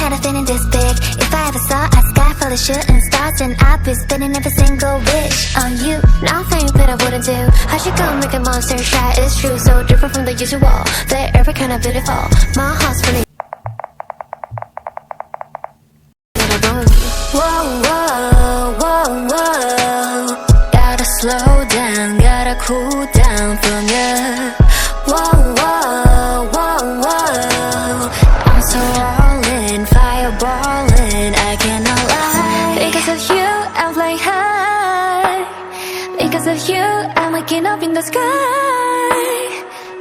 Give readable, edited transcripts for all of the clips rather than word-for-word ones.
had a feeling this big. If I ever saw a sky full of shooting stars, then I'd be spinning every single wish on you. Nothing that I wouldn't do. How she gon' make a monster shy? It's true, so different from the usual. They're every kind of beautiful. My heart's feeling. Whoa, whoa, whoa, whoa. Gotta slow down, gotta cool down from you. Whoa, whoa, whoa, whoa. I'm so all in, fireballing, I cannot lie. Because of you, I'm flying high. Because of you, I'm waking up in the sky.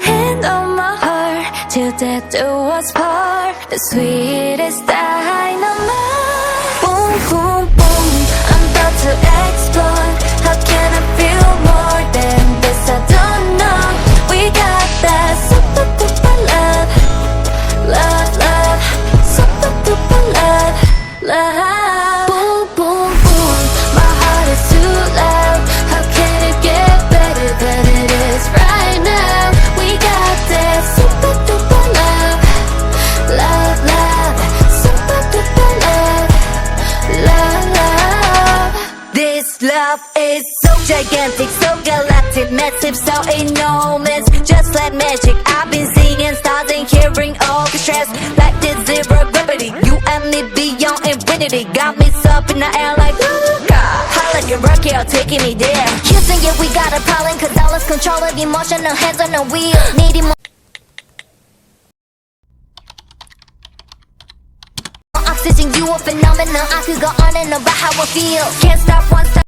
Hand on my heart, till death do us part. The sweetest dynamite. Boom, boom, boom, I'm about to explode. How can I feel more than this? I don't know. We got that super duper love. Love, love, super duper love. Love. Boom, boom, boom, my heart is too loud. How can it get better than it is right now? We got that super duper love. Love, love, super duper love. Love, love. This love is so gigantic, so galactic, massive, so enormous, just like magic. I've been seeing stars and hearing orchestras like this zero gravity. You and me beyond infinity, got me up in the air like high like a rocket, taking me there. Houston, yeah, we got a problem, cause I lost control of emotional hands on the wheel. Needing more oxygen, you a phenomenon. I could go on and on about how I feel. Can't stop, won't stop.